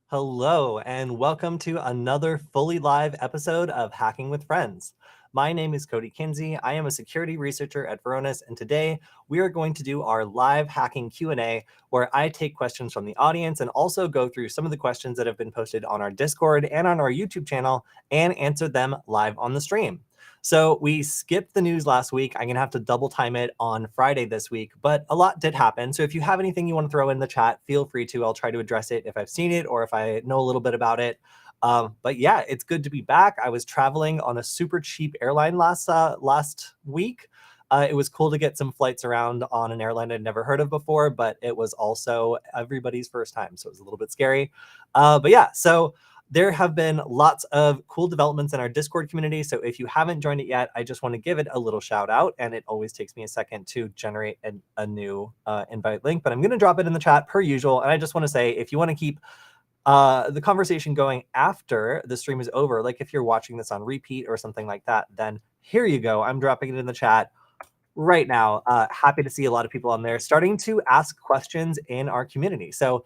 Hello, and welcome to another fully live episode of Hacking with Friends. My name is Kody Kinzie. I am a security researcher at Varonis, and today we are going to do our live hacking Q&A where I take questions from the audience and also go through some of the questions that have been posted on our Discord and on our YouTube channel and answer them live on the stream. So we skipped the news last week. I'm going to have to double time it on Friday this week, but a lot did happen. So if you have anything you want to throw in the chat, feel free to. I'll try to address it if I've seen it or if I know a little bit about it. But yeah, it's good to be back. I was traveling on a super cheap airline last week. It was cool to get some flights around on an airline I'd never heard of before, but it was also everybody's first time. So it was a little bit scary. But yeah, so there have been lots of cool developments in our Discord community. So if you haven't joined it yet, I just want to give it a little shout out. And it always takes me a second to generate a new invite link, but I'm going to drop it in the chat per usual. And I just want to say, if you want to keep the conversation going after the stream is over, like if you're watching this on repeat or something like that, then here you go. I'm dropping it in the chat right now. Happy to see a lot of people on there starting to ask questions in our community. So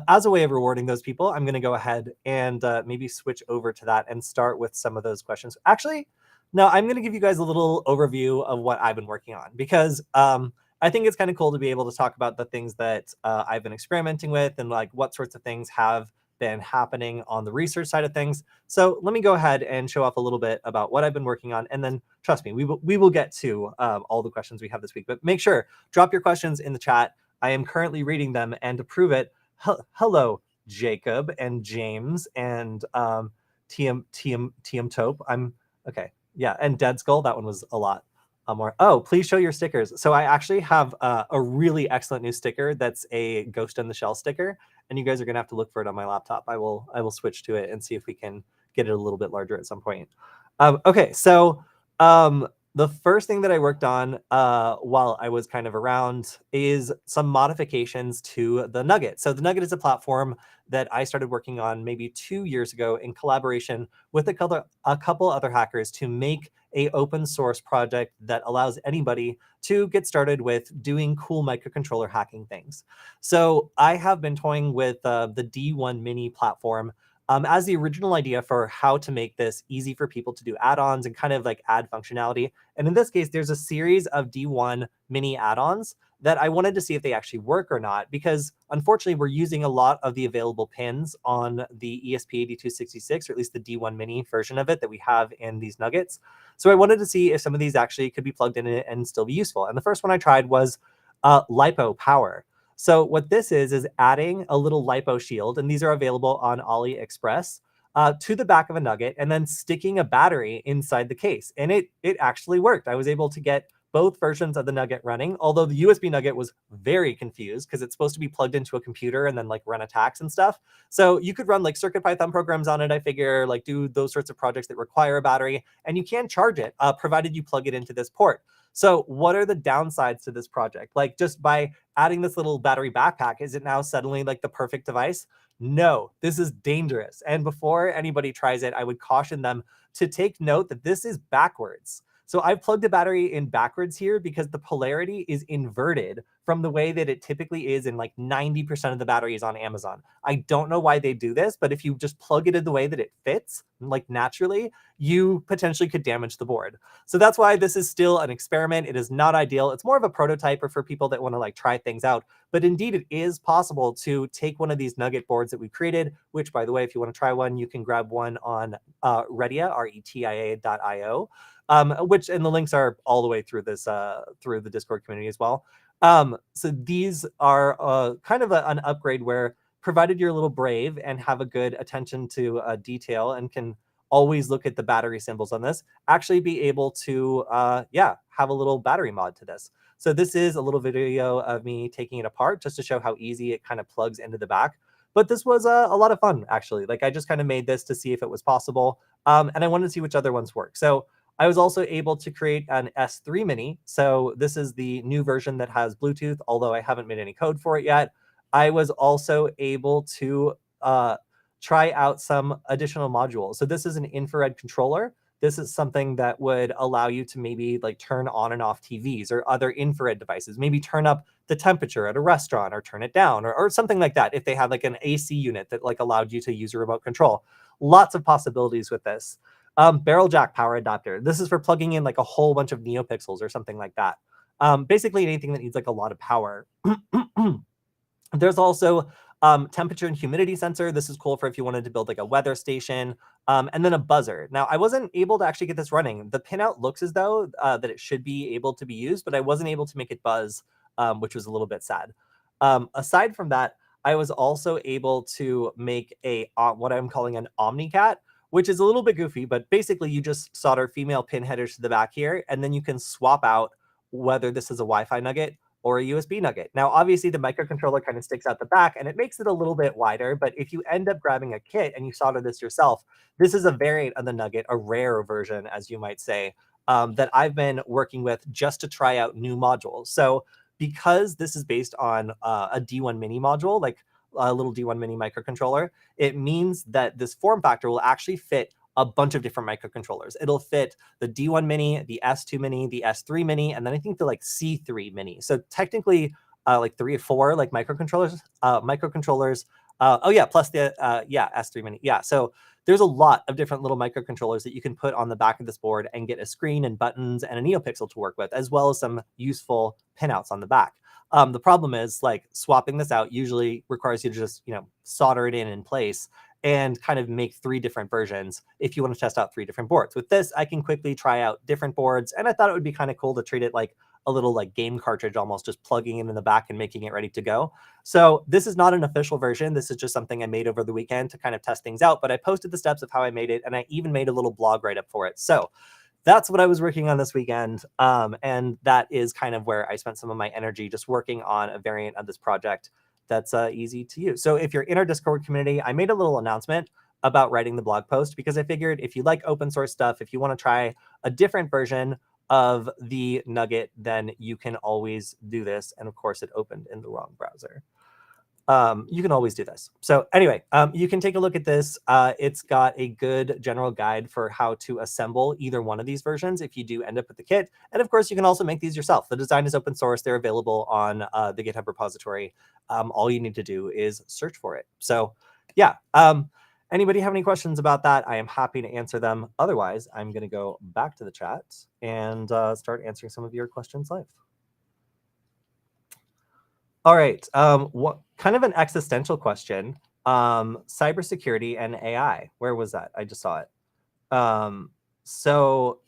as a way of rewarding those people, I'm going to go ahead and maybe switch over to that and start with some of those questions. Actually, no, I'm going to give you guys a little overview of what I've been working on, because I think it's kind of cool to be able to talk about the things that I've been experimenting with and like what sorts of things have been happening on the research side of things. So let me go ahead and show off a little bit about what I've been working on, and then trust me, we will get to all the questions we have this week. But make sure, drop your questions in the chat. I am currently reading them, and to prove it, hello, Jacob and James and TM Taupe. I'm okay. Yeah, and Dead Skull. That one was a lot more. Oh, please show your stickers. So I actually have a really excellent new sticker that's a Ghost in the Shell sticker, and you guys are gonna have to look for it on my laptop. I will switch to it and see if we can get it a little bit larger at some point. Okay, so the first thing that I worked on while I was kind of around is some modifications to the Nugget. So the Nugget is a platform that I started working on maybe 2 years ago in collaboration with a couple other hackers to make a open source project that allows anybody to get started with doing cool microcontroller hacking things. So I have been toying with the D1 Mini platform as the original idea for how to make this easy for people to do add-ons and kind of like add functionality. And in this case, there's a series of D1 Mini add-ons that I wanted to see if they actually work or not, because unfortunately we're using a lot of the available pins on the ESP8266, or at least the D1 Mini version of it that we have in these Nuggets. So I wanted to see if some of these actually could be plugged in and still be useful. And the first one I tried was LiPo Power. So what this is adding a little LiPo shield, and these are available on AliExpress, to the back of a Nugget, and then sticking a battery inside the case. And it actually worked. I was able to get both versions of the Nugget running, although the USB Nugget was very confused because it's supposed to be plugged into a computer and then like run attacks and stuff. So you could run like CircuitPython programs on it, I figure, like do those sorts of projects that require a battery, and you can charge it provided you plug it into this port. So what are the downsides to this project? Like just by adding this little battery backpack, is it now suddenly like the perfect device? No, this is dangerous. And before anybody tries it, I would caution them to take note that this is backwards. So I've plugged the battery in backwards here because the polarity is inverted from the way that it typically is in like 90% of the batteries on Amazon. I don't know why they do this, but if you just plug it in the way that it fits, like naturally, you potentially could damage the board. So that's why this is still an experiment. It is not ideal. It's more of a prototype or for people that want to like try things out. But indeed, it is possible to take one of these Nugget boards that we created, which, by the way, if you want to try one, you can grab one on Retia, retia.io, which, and the links are all the way through this, through the Discord community as well. So these are kind of an upgrade where, provided you're a little brave and have a good attention to detail and can always look at the battery symbols on this, actually be able to, yeah, have a little battery mod to this. So this is a little video of me taking it apart just to show how easy it kind of plugs into the back. But this was a lot of fun, actually. Like I just kind of made this to see if it was possible. And I wanted to see which other ones work. So I was also able to create an S3 Mini. So this is the new version that has Bluetooth, although I haven't made any code for it yet. I was also able to try out some additional modules. So this is an infrared controller. This is something that would allow you to maybe like turn on and off TVs or other infrared devices, maybe turn up the temperature at a restaurant or turn it down or something like that. If they had like an AC unit that like allowed you to use a remote control, lots of possibilities with this. Barrel jack power adapter. This is for plugging in like a whole bunch of NeoPixels or something like that. Basically anything that needs like a lot of power. There's also temperature and humidity sensor. This is cool for if you wanted to build like a weather station, and then a buzzer. Now, I wasn't able to actually get this running. The pinout looks as though that it should be able to be used, but I wasn't able to make it buzz, which was a little bit sad. Aside from that, I was also able to make a what I'm calling an OmniCat, which is a little bit goofy, but basically you just solder female pin headers to the back here, and then you can swap out whether this is a Wi-Fi nugget or a USB nugget. Now, obviously the microcontroller kind of sticks out the back and it makes it a little bit wider, but if you end up grabbing a kit and you solder this yourself, this is a variant of the nugget, a rare version, as you might say, that I've been working with just to try out new modules. So because this is based on a D1 mini module, like a little D1 mini microcontroller, it means that this form factor will actually fit a bunch of different microcontrollers. It'll fit the D1 mini, the S2 mini, the S3 mini, and then I think the like C3 mini. So technically like 3 or 4 like microcontrollers. Oh yeah, plus the S3 mini. Yeah, so there's a lot of different little microcontrollers that you can put on the back of this board and get a screen and buttons and a NeoPixel to work with, as well as some useful pinouts on the back. The problem is like swapping this out usually requires you to just, solder it in place and kind of make 3 different versions if you want to test out 3 different boards. With this, I can quickly try out different boards, and I thought it would be kind of cool to treat it like a little like game cartridge, almost just plugging it in the back and making it ready to go. So this is not an official version. This is just something I made over the weekend to kind of test things out, but I posted the steps of how I made it, and I even made a little blog write-up for it. So that's what I was working on this weekend. And that is kind of where I spent some of my energy, just working on a variant of this project that's easy to use. So if you're in our Discord community, I made a little announcement about writing the blog post because I figured if you like open source stuff, if you want to try a different version of the Nugget, then you can always do this. And of course, it opened in the wrong browser. You can always do this. So anyway, you can take a look at this. It's got a good general guide for how to assemble either one of these versions if you do end up with the kit. And of course, you can also make these yourself. The design is open source. They're available on the GitHub repository. All you need to do is search for it. So yeah, anybody have any questions about that? I am happy to answer them. Otherwise, I'm going to go back to the chat and start answering some of your questions live. All right. What kind of an existential question? Cybersecurity and AI. Where was that? I just saw it. So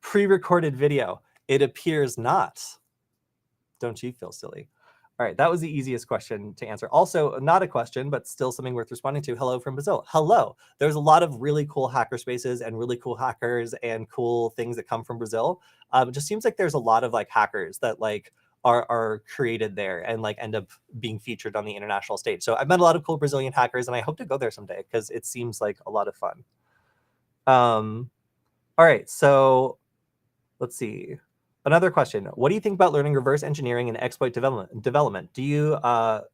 pre-recorded video. It appears not. Don't you feel silly? All right, that was the easiest question to answer. Also, not a question, but still something worth responding to. Hello from Brazil. Hello. There's a lot of really cool hacker spaces and really cool hackers and cool things that come from Brazil. It just seems like there's a lot of like hackers that like are created there and like end up being featured on the international stage. So I've met a lot of cool Brazilian hackers, and I hope to go there someday because it seems like a lot of fun. All right, so let's see. Another question. What do you think about learning reverse engineering and exploit development? Do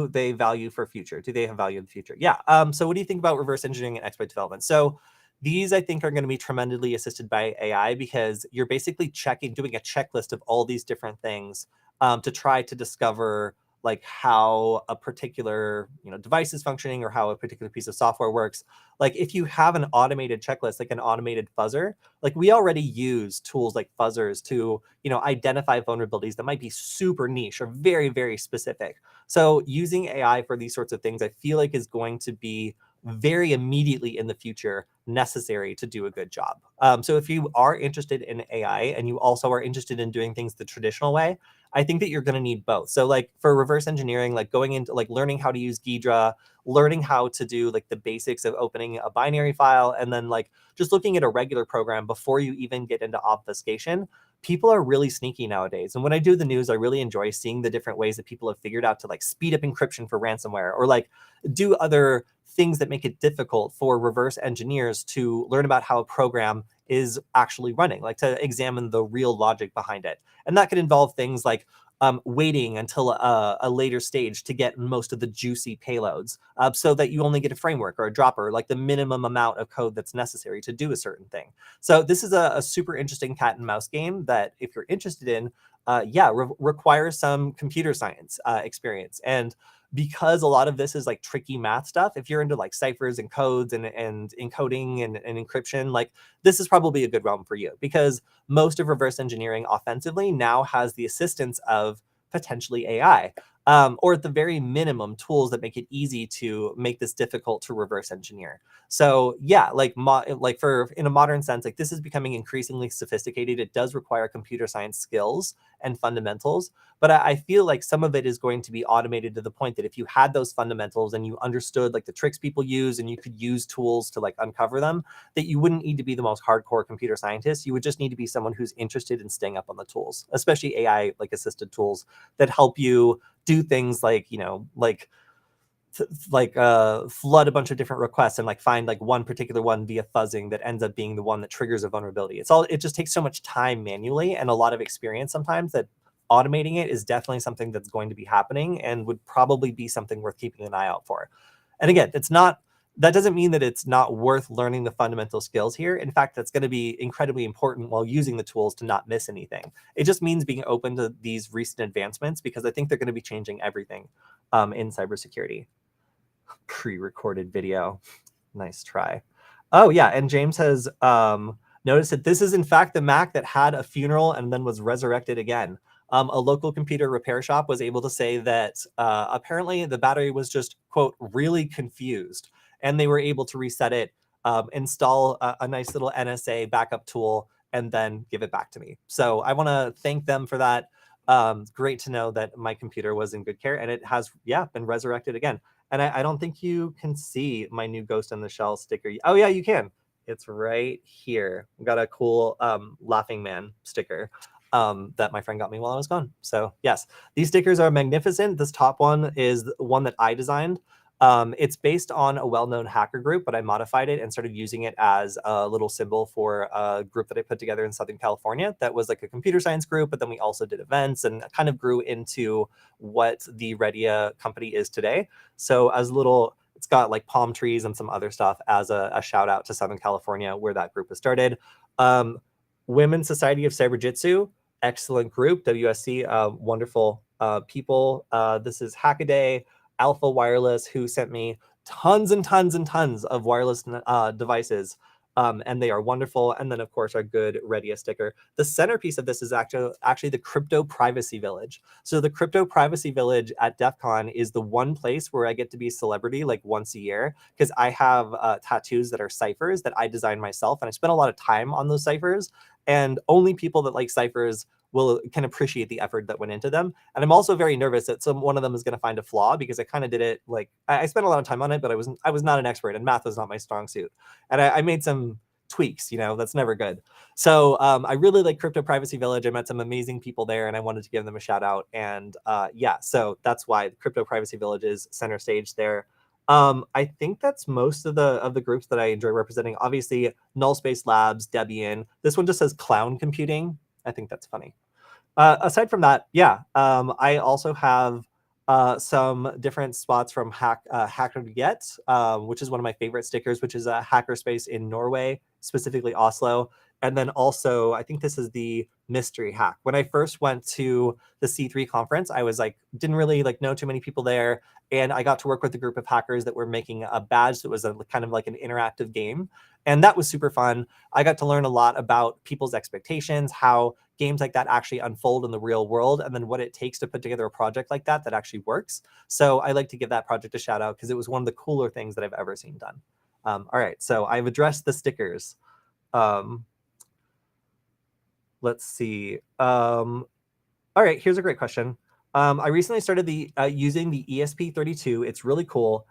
they value for future? Do they have value in the future? Yeah. So what do you think about reverse engineering and exploit development? So these, I think, are going to be tremendously assisted by AI because you're basically doing a checklist of all these different things to try to discover like how a particular device is functioning or how a particular piece of software works. Like if you have an automated checklist, like an automated fuzzer, like we already use tools like fuzzers to identify vulnerabilities that might be super niche or very, very specific. So using AI for these sorts of things, I feel like is going to be very immediately in the future necessary to do a good job. So if you are interested in AI and you also are interested in doing things the traditional way, I think that you're going to need both. So like for reverse engineering, like going into like learning how to use Ghidra, learning how to do like the basics of opening a binary file, and then like just looking at a regular program before you even get into obfuscation. People are really sneaky nowadays. And when I do the news, I really enjoy seeing the different ways that people have figured out to like speed up encryption for ransomware or like do other things that make it difficult for reverse engineers to learn about how a program is actually running, like to examine the real logic behind it. And that could involve things like waiting until a later stage to get most of the juicy payloads so that you only get a framework or a dropper, like the minimum amount of code that's necessary to do a certain thing. So this is a super interesting cat and mouse game that if you're interested in, requires some computer science experience. And because a lot of this is like tricky math stuff, if you're into like ciphers and codes and encoding and encryption, like this is probably a good realm for you, because most of reverse engineering offensively now has the assistance of potentially AI. Or at the very minimum, tools that make it easy to make this difficult to reverse engineer. So yeah, like for in a modern sense, like this is becoming increasingly sophisticated. It does require computer science skills and fundamentals, but I feel like some of it is going to be automated to the point that if you had those fundamentals and you understood like the tricks people use and you could use tools to like uncover them, that you wouldn't need to be the most hardcore computer scientist. You would just need to be someone who's interested in staying up on the tools, especially AI like assisted tools that help you do things like, flood a bunch of different requests and like find like one particular one via fuzzing that ends up being the one that triggers a vulnerability. It just takes so much time manually and a lot of experience sometimes, that automating it is definitely something that's going to be happening and would probably be something worth keeping an eye out for. And again, that doesn't mean that it's not worth learning the fundamental skills here. In fact, that's going to be incredibly important while using the tools to not miss anything. It just means being open to these recent advancements, because I think they're going to be changing everything in cybersecurity. Pre-recorded video. Nice try. Oh yeah, and James has noticed that this is in fact the Mac that had a funeral and then was resurrected again. A local computer repair shop was able to say that apparently the battery was just, quote, really confused, and they were able to reset it, install a nice little NSA backup tool, and then give it back to me. So I want to thank them for that. Great to know that my computer was in good care, and it has, been resurrected again. And I don't think you can see my new Ghost in the Shell sticker. Oh yeah, you can. It's right here. Got a cool Laughing Man sticker that my friend got me while I was gone. So yes, these stickers are magnificent. This top one is one that I designed. It's based on a well-known hacker group, but I modified it and started using it as a little symbol for a group that I put together in Southern California that was like a computer science group, but then we also did events and kind of grew into what the Redia company is today. So as a little, it's got like palm trees and some other stuff as a shout out to Southern California, where that group was started. Women's Society of Cyber Jitsu, excellent group. WSC, wonderful people. This is Hackaday, Alpha Wireless, who sent me tons and tons and tons of wireless devices, and they are wonderful. And then, of course, our good Redia sticker. The centerpiece of this is actually the Crypto Privacy Village. So the Crypto Privacy Village at DEF CON is the one place where I get to be a celebrity like once a year, because I have tattoos that are ciphers that I designed myself, and I spent a lot of time on those ciphers, and only people that like ciphers can appreciate the effort that went into them. And I'm also very nervous that one of them is going to find a flaw, because I kind of did it like I spent a lot of time on it, but I was not an expert, and math was not my strong suit. And I made some tweaks, that's never good. So I really like Crypto Privacy Village. I met some amazing people there, and I wanted to give them a shout out. And so that's why Crypto Privacy Village is center stage there. I think that's most of the groups that I enjoy representing. Obviously, Null Space Labs, Debian. This one just says clown computing. I think that's funny. Aside from that, I also have some different spots from Hacker to Get, which is one of my favorite stickers, which is a hackerspace in Norway, specifically Oslo. And then also, I think this is the mystery hack. When I first went to the C3 conference, I was like, didn't really like know too many people there. And I got to work with a group of hackers that were making a badge that was a kind of like an interactive game. And that was super fun. I got to learn a lot about people's expectations, how games like that actually unfold in the real world, and then what it takes to put together a project like that actually works. So I like to give that project a shout out, because it was one of the cooler things that I've ever seen done. All right, so I've addressed the stickers. Let's see. All right, here's a great question. I recently started using the ESP32. It's really cool.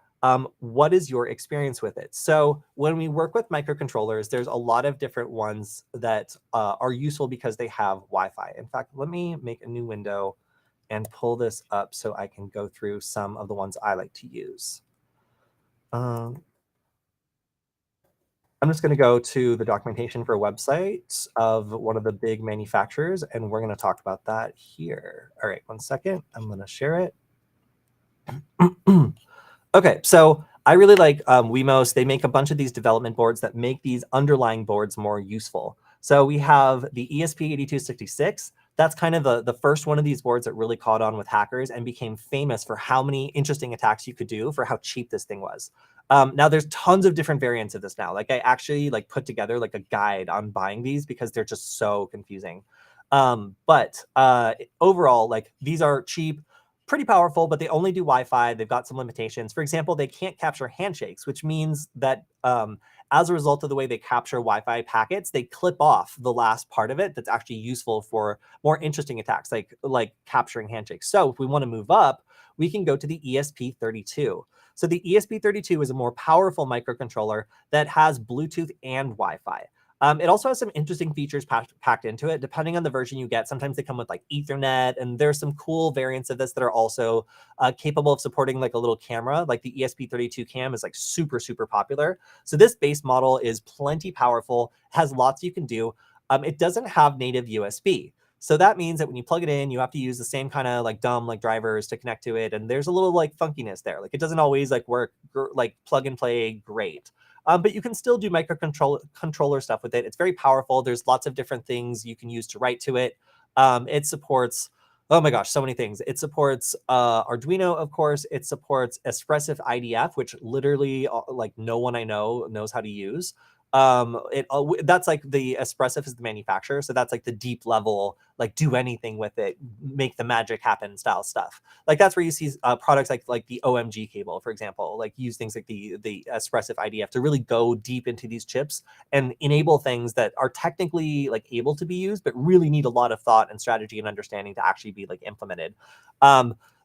What is your experience with it? So when we work with microcontrollers, there's a lot of different ones that are useful because they have Wi-Fi. In fact, let me make a new window and pull this up so I can go through some of the ones I like to use. I'm just going to go to the documentation for a website of one of the big manufacturers, and we're going to talk about that here. All right, 1 second. I'm going to share it. Okay, so I really like Wemos. They make a bunch of these development boards that make these underlying boards more useful. So we have the ESP8266. That's kind of the first one of these boards that really caught on with hackers and became famous for how many interesting attacks you could do for how cheap this thing was. Now there's tons of different variants of this now. Like I actually like put together like a guide on buying these because they're just so confusing. But overall, like these are cheap, pretty powerful, but they only do Wi-Fi. They've got some limitations. For example, they can't capture handshakes, which means that as a result of the way they capture Wi-Fi packets, they clip off the last part of it that's actually useful for more interesting attacks, like capturing handshakes. So if we want to move up, we can go to the ESP32. So the ESP32 is a more powerful microcontroller that has Bluetooth and Wi-Fi. It also has some interesting features packed into it. Depending on the version you get, sometimes they come with like Ethernet, and there's some cool variants of this that are also capable of supporting like a little camera. Like the ESP32 cam is like super, super popular. So this base model is plenty powerful, has lots you can do. It doesn't have native USB. So that means that when you plug it in, you have to use the same kind of like dumb like drivers to connect to it. And there's a little like funkiness there. Like it doesn't always like work like plug and play great. But you can still do microcontroller stuff with it. It's very powerful. There's lots of different things you can use to write to it. It supports, oh my gosh, so many things. It supports Arduino, of course. It supports Expressive IDF, which literally like no one I know knows how to use. That's like the Expressive is the manufacturer, so that's like the deep level, like do anything with it, make the magic happen style stuff. Like that's where you see products like the OMG cable, for example, like use things like the Expressive IDF to really go deep into these chips and enable things that are technically like able to be used, but really need a lot of thought and strategy and understanding to actually be like implemented.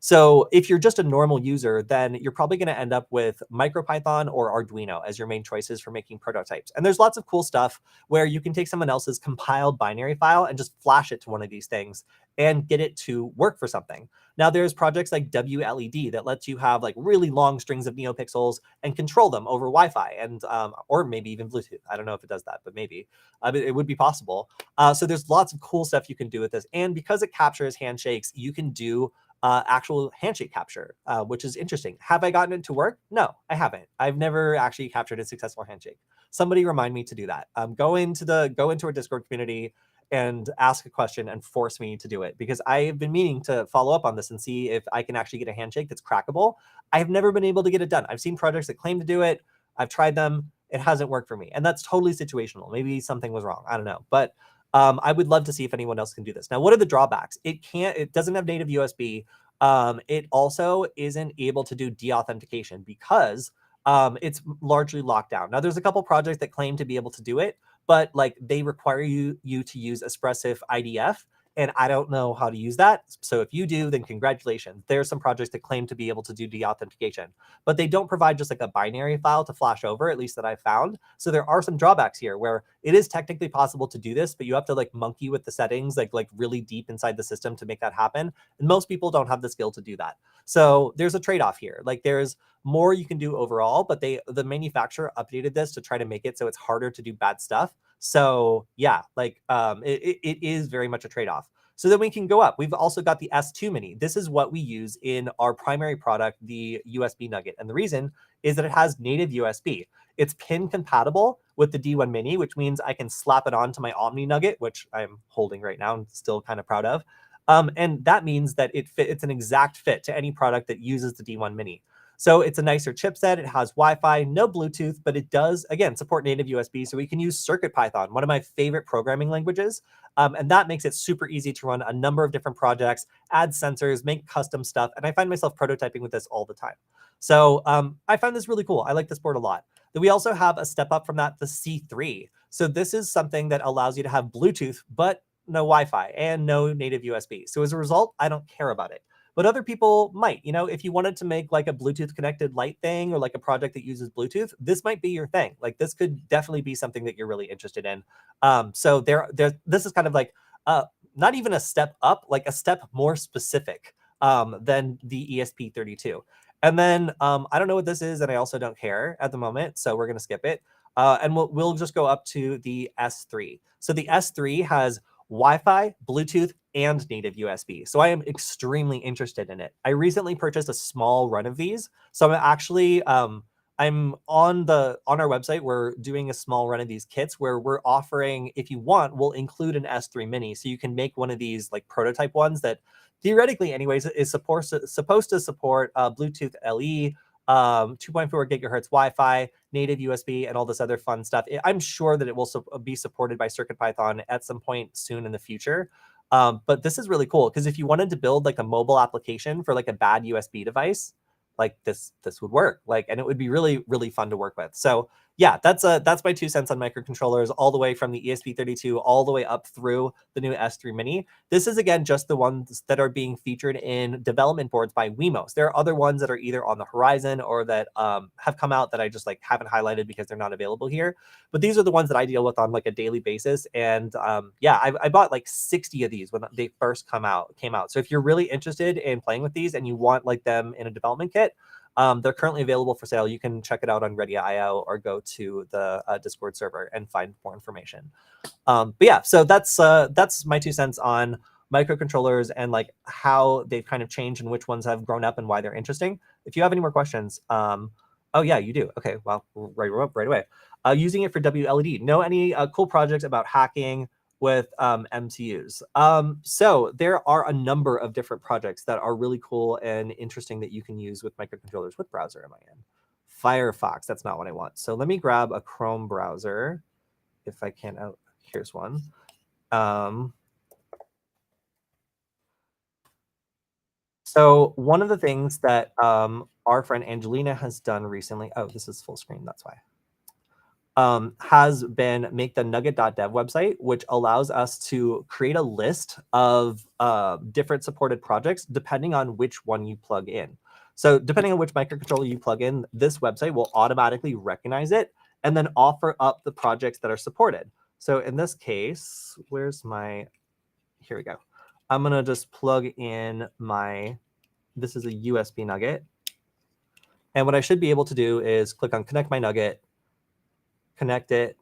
So if you're just a normal user, then you're probably going to end up with MicroPython or Arduino as your main choices for making prototypes. And there's lots of cool stuff where you can take someone else's compiled binary file and just flash it to one of these things and get it to work for something. Now there's projects like WLED that lets you have like really long strings of NeoPixels and control them over Wi-Fi and or maybe even Bluetooth. I don't know if it does that, but maybe it would be possible. So there's lots of cool stuff you can do with this. And because it captures handshakes, you can do actual handshake capture, which is interesting. Have I gotten it to work? No, I haven't. I've never actually captured a successful handshake. Somebody remind me to do that. Go into our Discord community and ask a question and force me to do it, because I've been meaning to follow up on this and see if I can actually get a handshake that's crackable. I have never been able to get it done. I've seen projects that claim to do it. I've tried them. It hasn't worked for me. And that's totally situational. Maybe something was wrong. I don't know. But I would love to see if anyone else can do this. Now, what are the drawbacks? It doesn't have native USB. It also isn't able to do deauthentication because it's largely locked down. Now, there's a couple projects that claim to be able to do it, but like they require you to use Expressive IDF, and I don't know how to use that. So if you do, then congratulations. There's some projects that claim to be able to do deauthentication, but they don't provide just like a binary file to flash over, at least that I've found. So there are some drawbacks here where it is technically possible to do this, but you have to like monkey with the settings, like really deep inside the system to make that happen. And most people don't have the skill to do that. So there's a trade-off here. Like there's more you can do overall, but the manufacturer updated this to try to make it so it's harder to do bad stuff. So yeah, like it is very much a trade-off. So then we can go up. We've also got the S2 Mini. This is what we use in our primary product, the USB Nugget. And the reason is that it has native USB. It's pin compatible with the D1 Mini, which means I can slap it onto my Omni Nugget, which I'm holding right now and still kind of proud of. And that means that it's an exact fit to any product that uses the D1 Mini. So it's a nicer chipset. It has Wi-Fi, no Bluetooth, but it does, again, support native USB. So we can use CircuitPython, one of my favorite programming languages. And that makes it super easy to run a number of different projects, add sensors, make custom stuff. And I find myself prototyping with this all the time. So I find this really cool. I like this board a lot. Then we also have a step up from that, the C3. So this is something that allows you to have Bluetooth, but no Wi-Fi and no native USB. So as a result, I don't care about it. But other people might, if you wanted to make like a Bluetooth connected light thing or like a project that uses Bluetooth, this might be your thing. Like this could definitely be something that you're really interested in. So this is kind of like not even a step up, like a step more specific than the ESP32. And then I don't know what this is, and I also don't care at the moment, so we're going to skip it. And we'll just go up to the S3. So the S3 has Wi-Fi, Bluetooth, and native USB. So I am extremely interested in it. I recently purchased a small run of these. So I'm actually, I'm on our website. We're doing a small run of these kits where we're offering, if you want, we'll include an S3 Mini, so you can make one of these like prototype ones that theoretically, anyways, is supposed to support Bluetooth LE, 2.4 gigahertz Wi-Fi, native USB, and all this other fun stuff. I'm sure that it will be supported by CircuitPython at some point soon in the future. But this is really cool because if you wanted to build like a mobile application for like a bad USB device, like this would work, like, and it would be really, really fun to work with. So yeah, that's my 2 cents on microcontrollers, all the way from the ESP32 all the way up through the new S3 Mini. This is again just the ones that are being featured in development boards by Wemos. There are other ones that are either on the horizon or that have come out that I just like haven't highlighted because they're not available here. But these are the ones that I deal with on like a daily basis. And yeah, I bought like 60 of these when they first came out. So if you're really interested in playing with these and you want like them in a development kit, they're currently available for sale. You can check it out on Ready.io or go to the Discord server and find more information. But yeah, so that's my 2 cents on microcontrollers and like how they've kind of changed and which ones have grown up and why they're interesting. If you have any more questions, oh yeah, you do. Okay, well, right away. Using it for WLED. Know any cool projects about hacking with MCUs? So there are a number of different projects that are really cool and interesting that you can use with microcontrollers. What browser am I in? Firefox. That's not what I want. So let me grab a Chrome browser if I can. Oh, here's one. So one of the things that our friend Angelina has done recently, oh, this is full screen, that's why, has been make the nugget.dev website, which allows us to create a list of different supported projects depending on which one you plug in. So depending on which microcontroller you plug in, this website will automatically recognize it and then offer up the projects that are supported. So in this case, where's my, here we go. I'm going to just plug in my, this is a USB nugget. And what I should be able to do is click on connect my nugget, connect it,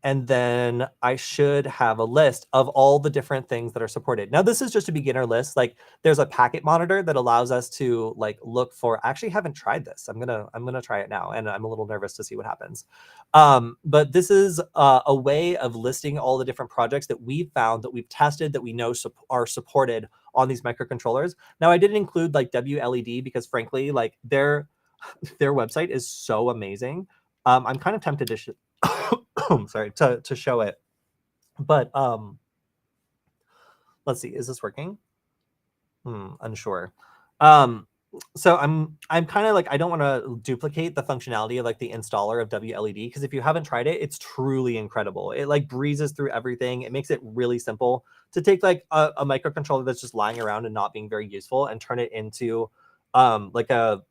and then I should have a list of all the different things that are supported. Now, this is just a beginner list. Like there's a packet monitor that allows us to like look for, I actually haven't tried this. I'm gonna try it now, and I'm a little nervous to see what happens. But this is a way of listing all the different projects that we've found, that we've tested, that we know are supported on these microcontrollers. Now, I didn't include like WLED because frankly, like their website is so amazing. I'm kind of tempted to sorry, to show it, but let's see, is this working? Unsure. So I'm kind of like, I don't want to duplicate the functionality of like the installer of WLED, because if you haven't tried it, it's truly incredible. It like breezes through everything. It makes it really simple to take like a microcontroller that's just lying around and not being very useful and turn it into like a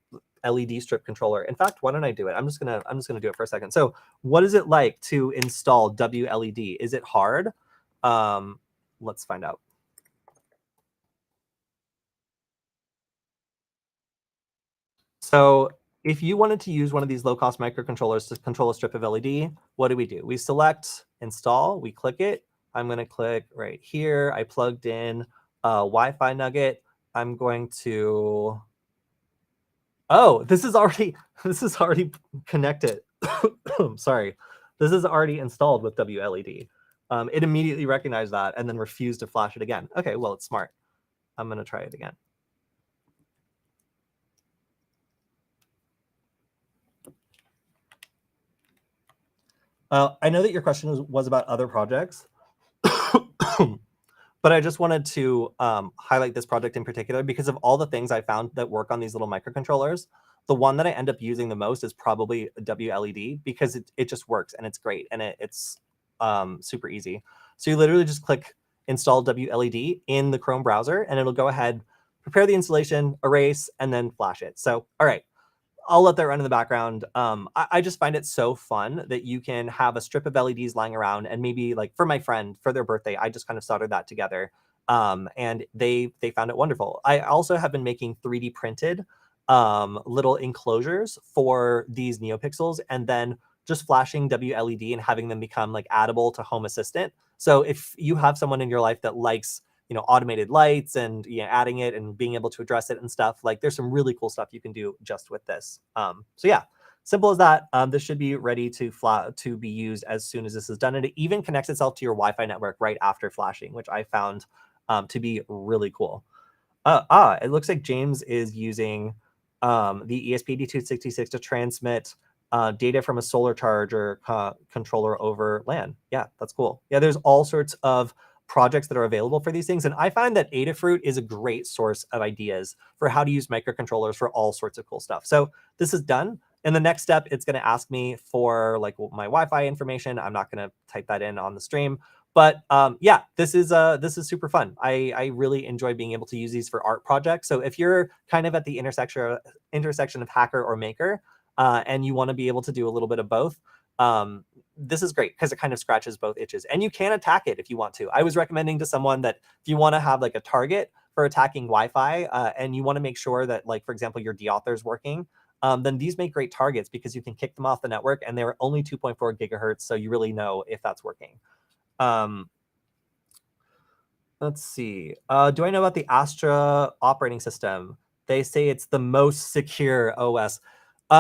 LED strip controller. In fact, why don't I do it? I'm just gonna do it for a second. So what is it like to install WLED? Is it hard? Let's find out. So if you wanted to use one of these low-cost microcontrollers to control a strip of LED, what do? We select install, we click it. I'm going to click right here. I plugged in a Wi-Fi nugget. I'm going to, oh, this is already connected. Sorry. This is already installed with WLED. It immediately recognized that and then refused to flash it again. Okay, well, it's smart. I'm going to try it again. I know that your question was about other projects, but I just wanted to highlight this project in particular because of all the things I found that work on these little microcontrollers. The one that I end up using the most is probably WLED because it just works and it's great and it's super easy. So you literally just click install WLED in the Chrome browser and it'll go ahead, prepare the installation, erase, and then flash it. So, all right. I'll let that run in the background. I just find it so fun that you can have a strip of LEDs lying around, and maybe like for my friend for their birthday, I just kind of soldered that together, and they found it wonderful. I also have been making 3D printed little enclosures for these NeoPixels, and then just flashing WLED and having them become like addable to Home Assistant. So if you have someone in your life that likes automated lights and adding it and being able to address it and stuff, like there's some really cool stuff you can do just with this. So yeah, simple as that. This should be ready to be used as soon as this is done, and it even connects itself to your Wi-Fi network right after flashing, which I found to be really cool. It looks like James is using the ESP8266 to transmit data from a solar charger controller over LAN. Yeah, that's cool. Yeah, there's all sorts of projects that are available for these things. And I find that Adafruit is a great source of ideas for how to use microcontrollers for all sorts of cool stuff. So this is done. And the next step, it's going to ask me for like my Wi-Fi information. I'm not going to type that in on the stream. But yeah, this is super fun. I really enjoy being able to use these for art projects. So if you're kind of at the intersection of hacker or maker, and you want to be able to do a little bit of both, this is great because it kind of scratches both itches. And you can attack it if you want to. I was recommending to someone that if you want to have like a target for attacking Wi-Fi, and you want to make sure that, like, for example, your deauthor is working, then these make great targets because you can kick them off the network, and they're only 2.4 gigahertz, so you really know if that's working. Let's see. Do I know about the Astra operating system? They say it's the most secure OS.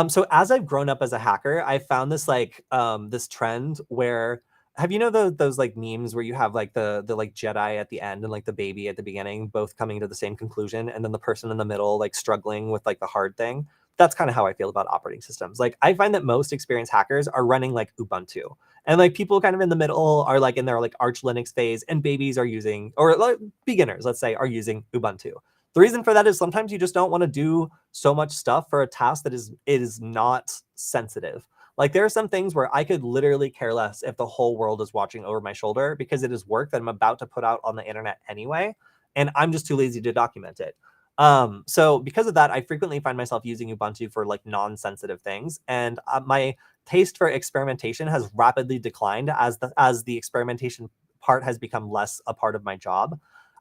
So as I've grown up as a hacker, I found this like this trend where, have you know those like memes where you have like the like Jedi at the end and like the baby at the beginning, both coming to the same conclusion, and then the person in the middle like struggling with like the hard thing? That's kind of how I feel about operating systems. Like I find that most experienced hackers are running like Ubuntu. And like people kind of in the middle are like in their like Arch Linux phase, and babies are using, or like beginners, let's say, are using Ubuntu. The reason for that is sometimes you just don't want to do so much stuff for a task that is not sensitive. Like there are some things where I could literally care less if the whole world is watching over my shoulder because it is work that I'm about to put out on the internet anyway, and I'm just too lazy to document it. So because of that, I frequently find myself using Ubuntu for like non-sensitive things, and my taste for experimentation has rapidly declined as the experimentation part has become less a part of my job.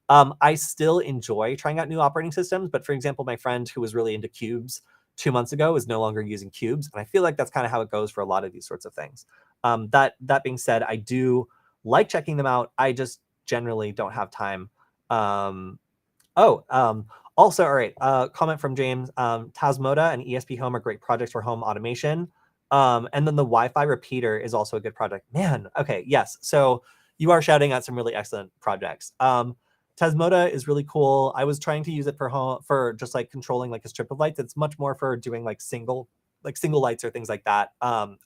I still enjoy trying out new operating systems, but for example, my friend who was really into cubes 2 months ago is no longer using cubes, and I feel like that's kind of how it goes for a lot of these sorts of things. That being said, I do like checking them out. I just generally don't have time. Um, Also, all right, comment from James. Tasmoda and ESP Home are great projects for home automation. And then the Wi-Fi repeater is also a good project. Man, okay, yes. So you are shouting out some really excellent projects. Tasmoda is really cool. I was trying to use it for home, for just like controlling like a strip of lights. It's much more for doing like single lights or things like that,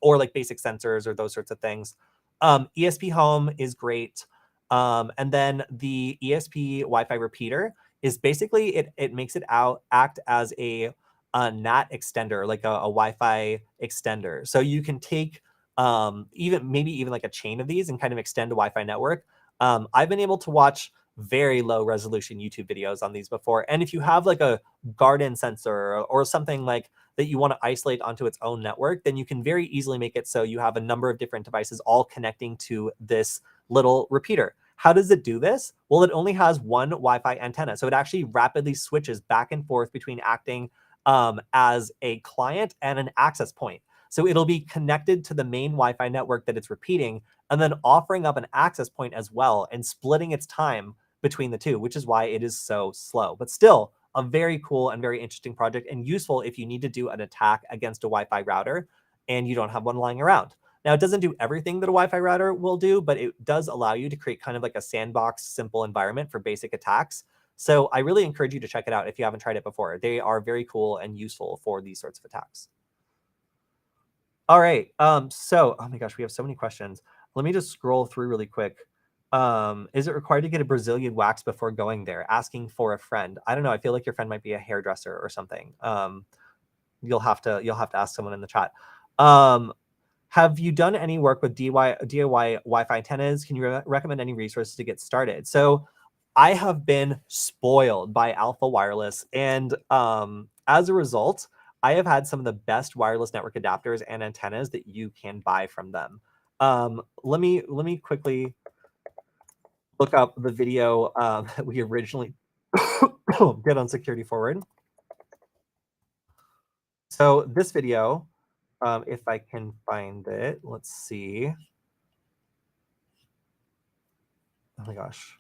or like basic sensors or those sorts of things. ESP Home is great. And then the ESP Wi-Fi repeater is basically it makes it act as a NAT extender, like a Wi-Fi extender. So you can take maybe even like a chain of these and kind of extend a Wi-Fi network. I've been able to watch very low resolution YouTube videos on these before. And if you have like a garden sensor or something like that you want to isolate onto its own network, then you can very easily make it so you have a number of different devices all connecting to this little repeater. How does it do this? Well, it only has one Wi-Fi antenna. So it actually rapidly switches back and forth between acting as a client and an access point. So it'll be connected to the main Wi-Fi network that it's repeating, and then offering up an access point as well and splitting its time between the two, which is why it is so slow. But still, a very cool and very interesting project, and useful if you need to do an attack against a Wi-Fi router and you don't have one lying around. Now, it doesn't do everything that a Wi-Fi router will do, but it does allow you to create kind of like a sandbox, simple environment for basic attacks. So I really encourage you to check it out if you haven't tried it before. They are very cool and useful for these sorts of attacks. All right. So, oh my gosh, we have so many questions. Let me just scroll through really quick. Is it required to get a Brazilian wax before going there? Asking for a friend. I don't know. I feel like your friend might be a hairdresser or something. You'll have to ask someone in the chat. Have you done any work with DIY Wi-Fi antennas? Can you recommend any resources to get started? So I have been spoiled by Alpha Wireless, and as a result, I have had some of the best wireless network adapters and antennas that you can buy from them. Let me quickly look up the video that we originally did on Security Forward. So this video, if I can find it, let's see. Oh my gosh.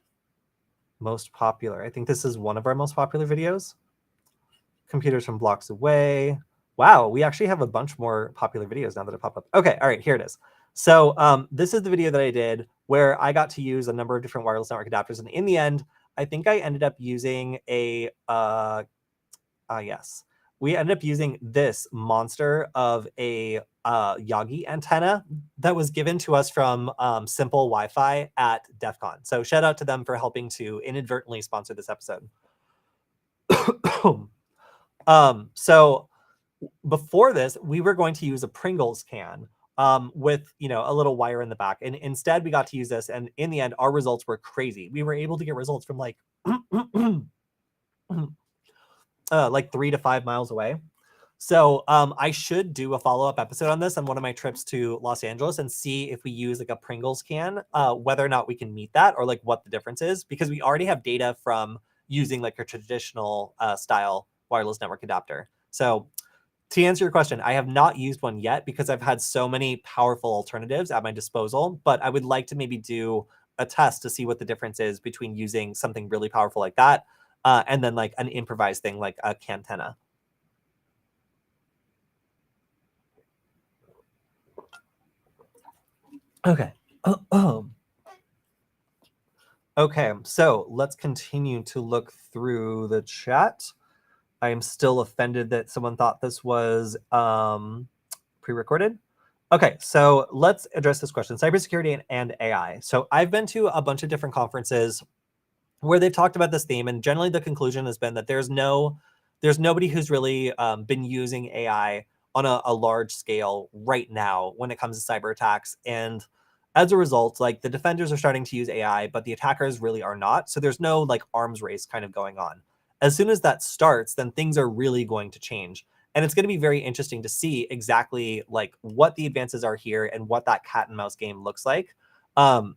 Most popular. I think this is one of our most popular videos. Computers from blocks away. Wow, we actually have a bunch more popular videos now that have popped up. Okay, all right, here it is. So this is the video that I did where I got to use a number of different wireless network adapters, and in the end, I think I ended up using a yes, we ended up using this monster of a Yagi antenna that was given to us from Simple Wi-Fi at DEF CON. So shout out to them for helping to inadvertently sponsor this episode. So before this, we were going to use a Pringles can with a little wire in the back, and instead we got to use this. And in the end, our results were crazy. We were able to get results from like like 3 to 5 miles away. So I should do a follow-up episode on this on one of my trips to Los Angeles and see if we use like a Pringles can, whether or not we can meet that or like what the difference is, because we already have data from using like a traditional style wireless network adapter. So to answer your question, I have not used one yet because I've had so many powerful alternatives at my disposal, but I would like to maybe do a test to see what the difference is between using something really powerful like that and then like an improvised thing like a cantenna. Okay. Okay, so let's continue to look through the chat. I am still offended that someone thought this was pre-recorded. Okay, so let's address this question: cybersecurity and AI. So I've been to a bunch of different conferences where they've talked about this theme, and generally the conclusion has been that there's nobody who's really been using AI on a large scale right now when it comes to cyber attacks. And as a result, like the defenders are starting to use AI, but the attackers really are not. So there's no like arms race kind of going on. As soon as that starts, then things are really going to change. And it's going to be very interesting to see exactly like what the advances are here and what that cat and mouse game looks like.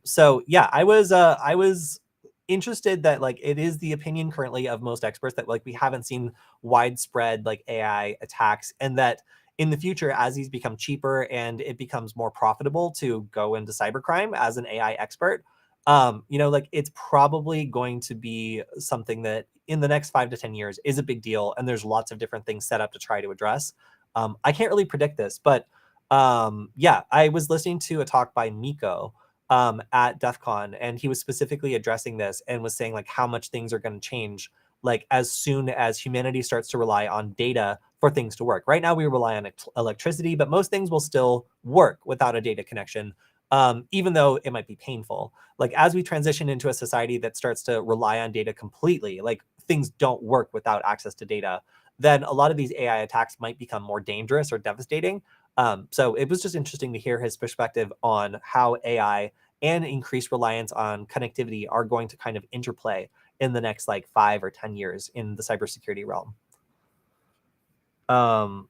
So yeah, I was interested that like it is the opinion currently of most experts that like we haven't seen widespread like AI attacks, and that in the future, as these become cheaper and it becomes more profitable to go into cybercrime as an AI expert, like it's probably going to be something that in the next 5 to 10 years is a big deal, and there's lots of different things set up to try to address. I can't really predict this, but yeah, I was listening to a talk by Miko at DEF CON, and he was specifically addressing this and was saying like how much things are going to change like as soon as humanity starts to rely on data for things to work. Right now we rely on electricity, but most things will still work without a data connection, even though it might be painful. Like as we transition into a society that starts to rely on data completely, like things don't work without access to data, then a lot of these AI attacks might become more dangerous or devastating. So it was just interesting to hear his perspective on how AI and increased reliance on connectivity are going to kind of interplay in the next like 5 or 10 years in the cybersecurity realm. Um,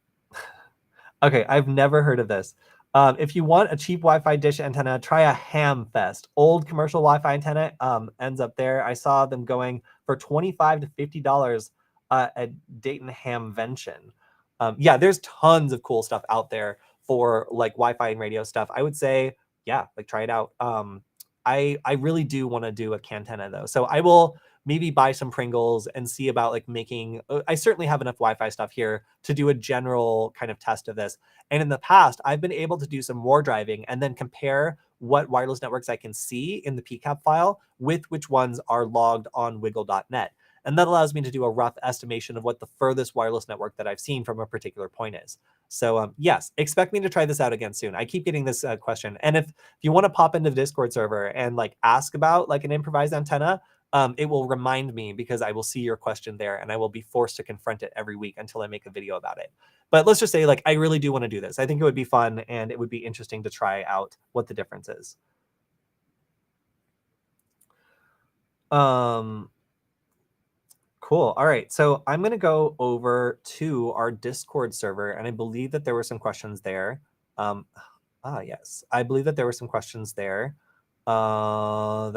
okay, I've never heard of this. If you want a cheap Wi-Fi dish antenna, try a Ham Fest. Old commercial Wi-Fi antenna ends up there. I saw them going for $25 to $50 at Dayton Hamvention. Yeah, there's tons of cool stuff out there for like Wi-Fi and radio stuff. I would say, yeah, like try it out. I really do want to do a cantenna though, so I will maybe buy some Pringles and see about like making. I certainly have enough Wi-Fi stuff here to do a general kind of test of this. And in the past, I've been able to do some war driving and then compare what wireless networks I can see in the PCAP file with which ones are logged on wiggle.net. And that allows me to do a rough estimation of what the furthest wireless network that I've seen from a particular point is. So yes, expect me to try this out again soon. I keep getting this question. And if you want to pop into the Discord server and like ask about like an improvised antenna, it will remind me because I will see your question there and I will be forced to confront it every week until I make a video about it. But let's just say like I really do want to do this. I think it would be fun and it would be interesting to try out what the difference is. Cool. All right. So I'm going to go over to our Discord server, and I believe that there were some questions there. Yes. I believe that there were some questions there that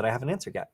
I haven't answered yet.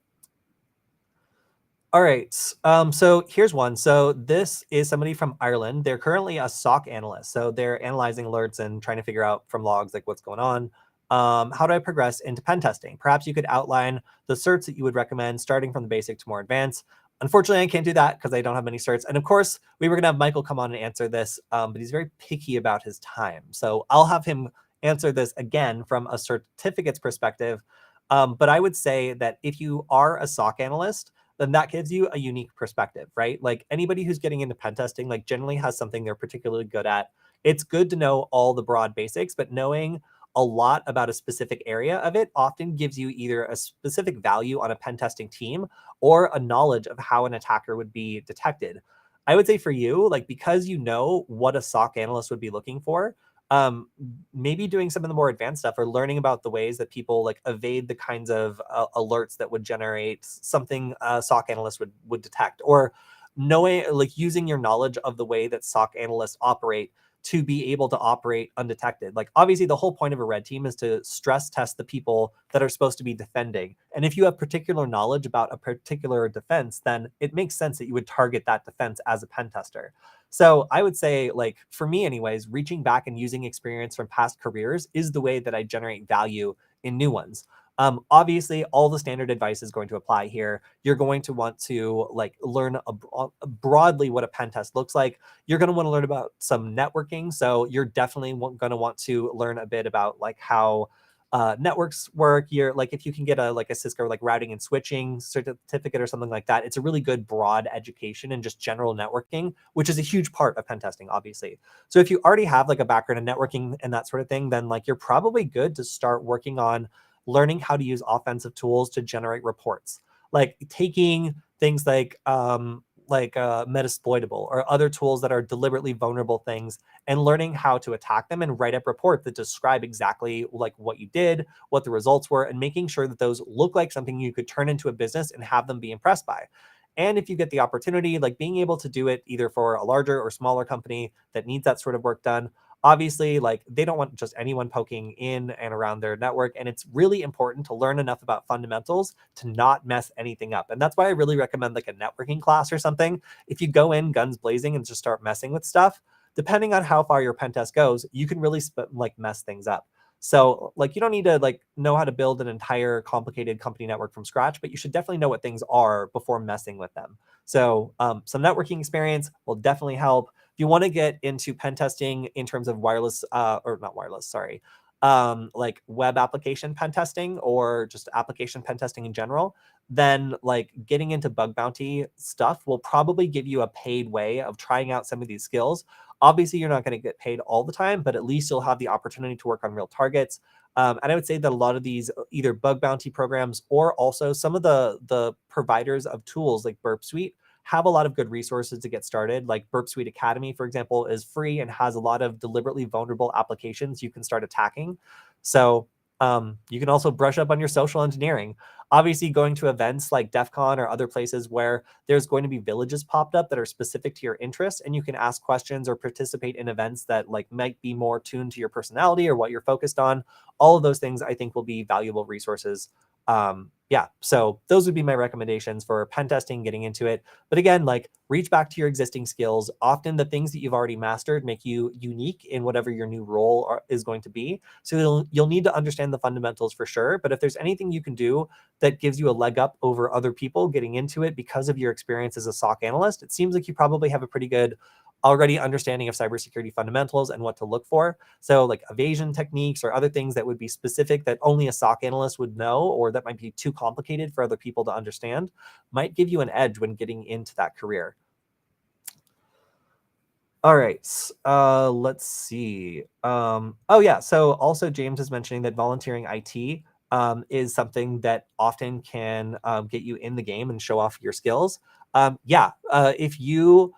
All right. So here's one. So this is somebody from Ireland. They're currently a SOC analyst. So they're analyzing alerts and trying to figure out from logs like what's going on. How do I progress into pen testing? Perhaps you could outline the certs that you would recommend, starting from the basic to more advanced. Unfortunately, I can't do that because I don't have many certs. And of course, we were going to have Michael come on and answer this, but he's very picky about his time. So I'll have him answer this again from a certificates perspective. But I would say that if you are a SOC analyst, then that gives you a unique perspective, right? Like anybody who's getting into pen testing, like generally has something they're particularly good at. It's good to know all the broad basics, but knowing a lot about a specific area of it often gives you either a specific value on a pen testing team or a knowledge of how an attacker would be detected. I would say for you, like because you know what a SOC analyst would be looking for, um, maybe doing some of the more advanced stuff or learning about the ways that people like evade the kinds of alerts that would generate something a SOC analyst would detect, or knowing like using your knowledge of the way that SOC analysts operate to be able to operate undetected. Like obviously the whole point of a red team is to stress test the people that are supposed to be defending. And if you have particular knowledge about a particular defense, then it makes sense that you would target that defense as a pen tester. So I would say, like, for me anyways, reaching back and using experience from past careers is the way that I generate value in new ones. Obviously, all the standard advice is going to apply here. You're going to want to like learn broadly what a pen test looks like. You're going to want to learn about some networking. So you're definitely going to want to learn a bit about like how networks work. You're like, if you can get a Cisco like routing and switching certificate or something like that, it's a really good broad education and just general networking, which is a huge part of pen testing, obviously. So if you already have like a background in networking and that sort of thing, then like you're probably good to start working on learning how to use offensive tools to generate reports, like taking things like Metasploitable or other tools that are deliberately vulnerable things, and learning how to attack them and write up reports that describe exactly like what you did, what the results were, and making sure that those look like something you could turn into a business and have them be impressed by. And if you get the opportunity, like being able to do it either for a larger or smaller company that needs that sort of work done, obviously like they don't want just anyone poking in and around their network, and it's really important to learn enough about fundamentals to not mess anything up. And that's why I really recommend like a networking class or something. If you go in guns blazing and just start messing with stuff, depending on how far your pen test goes, you can really like mess things up. So like you don't need to like know how to build an entire complicated company network from scratch, but you should definitely know what things are before messing with them. So some networking experience will definitely help. If you want to get into pen testing in terms of wireless, or not wireless, sorry, like web application pen testing or just application pen testing in general, then like getting into bug bounty stuff will probably give you a paid way of trying out some of these skills. Obviously, you're not going to get paid all the time, but at least you'll have the opportunity to work on real targets. And I would say that a lot of these either bug bounty programs or also some of the providers of tools like Burp Suite have a lot of good resources to get started. Like Burp Suite Academy, for example, is free and has a lot of deliberately vulnerable applications you can start attacking. So you can also brush up on your social engineering. Obviously, going to events like DEF CON or other places where there's going to be villages popped up that are specific to your interests, and you can ask questions or participate in events that like might be more tuned to your personality or what you're focused on. All of those things I think will be valuable resources. Yeah, so those would be my recommendations for pen testing, getting into it. But again, like reach back to your existing skills. Often the things that you've already mastered make you unique in whatever your new role is going to be. So you'll need to understand the fundamentals for sure. But if there's anything you can do that gives you a leg up over other people getting into it because of your experience as a SOC analyst, it seems like you probably have a pretty good already understanding of cybersecurity fundamentals and what to look for. So like evasion techniques or other things that would be specific that only a SOC analyst would know, or that might be too complicated for other people to understand, might give you an edge when getting into that career. All right, let's see. Oh yeah, so also James is mentioning that volunteering IT is something that often can get you in the game and show off your skills. Yeah, if you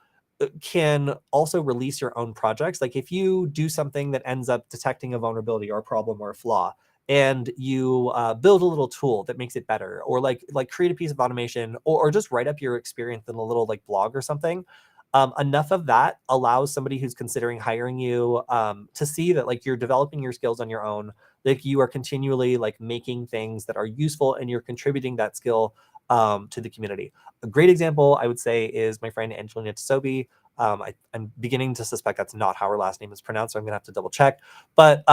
can also release your own projects, like if you do something that ends up detecting a vulnerability or a problem or a flaw, and you build a little tool that makes it better, or like create a piece of automation, or just write up your experience in a little like blog or something, enough of that allows somebody who's considering hiring you to see that like you're developing your skills on your own, like you are continually like making things that are useful and you're contributing that skill to the community. A great example I would say is my friend Angelina Tsobi. I'm beginning to suspect that's not how her last name is pronounced, so I'm gonna have to double check. But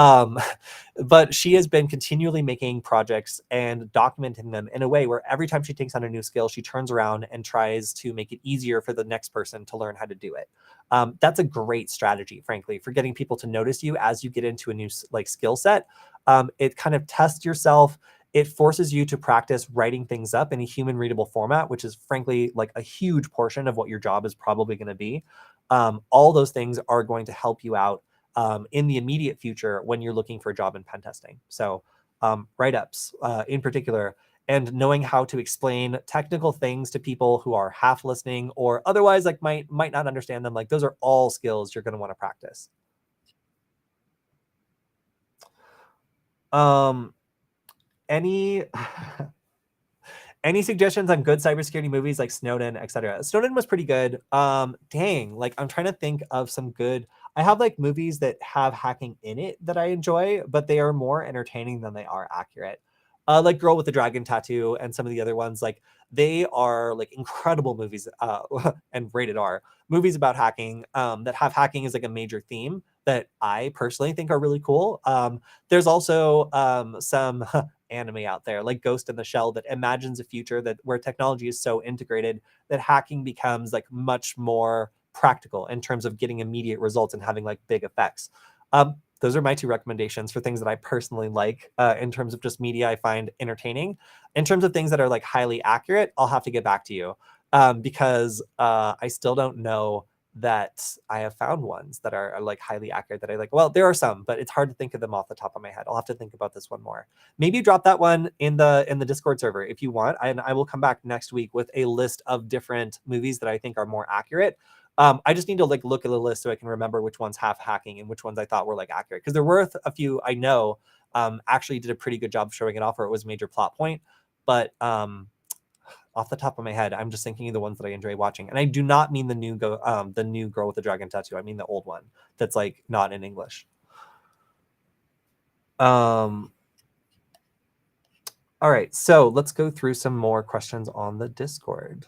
but she has been continually making projects and documenting them in a way where every time she takes on a new skill, she turns around and tries to make it easier for the next person to learn how to do it. That's a great strategy, frankly, for getting people to notice you as you get into a new like skill set. It kind of tests yourself. It forces you to practice writing things up in a human readable format, which is frankly like a huge portion of what your job is probably going to be. All those things are going to help you out in the immediate future when you're looking for a job in pen testing. So write-ups in particular, and knowing how to explain technical things to people who are half listening or otherwise like might not understand them, like those are all skills you're going to want to practice. Um, any any suggestions on good cybersecurity movies like Snowden, etc.? Snowden was pretty good. Dang, like I'm trying to think of some good. I have like movies that have hacking in it that I enjoy, but they are more entertaining than they are accurate. Like Girl with the Dragon Tattoo and some of the other ones, like they are like incredible movies and rated R movies about hacking that have hacking as like a major theme that I personally think are really cool. There's also some anime out there like Ghost in the Shell that imagines a future that where technology is so integrated that hacking becomes like much more practical in terms of getting immediate results and having like big effects. Those are my two recommendations for things that I personally like in terms of just media I find entertaining. In terms of things that are like highly accurate, I'll have to get back to you because I still don't know that I have found ones that are like highly accurate that I like. Well, there are some, but it's hard to think of them off the top of my head. I'll have to think about this one more. Maybe drop that one in the Discord server if you want, and I will come back next week with a list of different movies that I think are more accurate. I just need to like look at the list so I can remember which ones have hacking and which ones I thought were like accurate, because there were a few I know actually did a pretty good job showing it off, or it was a major plot point. But off the top of my head, I'm just thinking of the ones that I enjoy watching, and I do not mean the new Girl with the Dragon Tattoo. I mean the old one that's like not in English. All right, so let's go through some more questions on the Discord.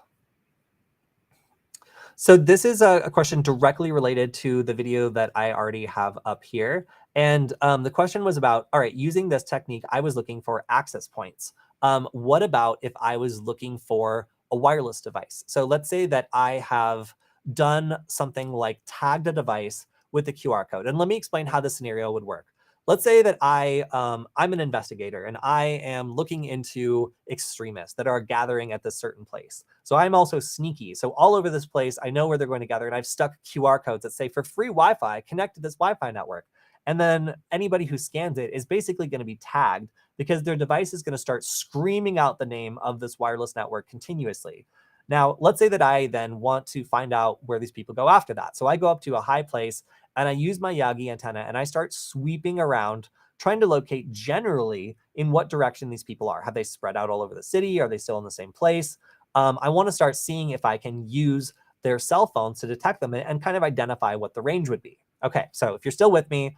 So this is a question directly related to the video that I already have up here. And the question was about, all right, using this technique, I was looking for access points. What about if I was looking for a wireless device? So let's say that I have done something like tagged a device with the QR code. And let me explain how the scenario would work. Let's say that I'm an investigator and I am looking into extremists that are gathering at this certain place. So I'm also sneaky. So all over this place, I know where they're going to gather, and I've stuck QR codes that say for free Wi-Fi, connect to this Wi-Fi network. And then anybody who scans it is basically going to be tagged because their device is going to start screaming out the name of this wireless network continuously. Now, let's say that I then want to find out where these people go after that. So I go up to a high place and I use my Yagi antenna and I start sweeping around, trying to locate generally in what direction these people are. Have they spread out all over the city? Are they still in the same place? I want to start seeing if I can use their cell phones to detect them and kind of identify what the range would be. Okay, so if you're still with me,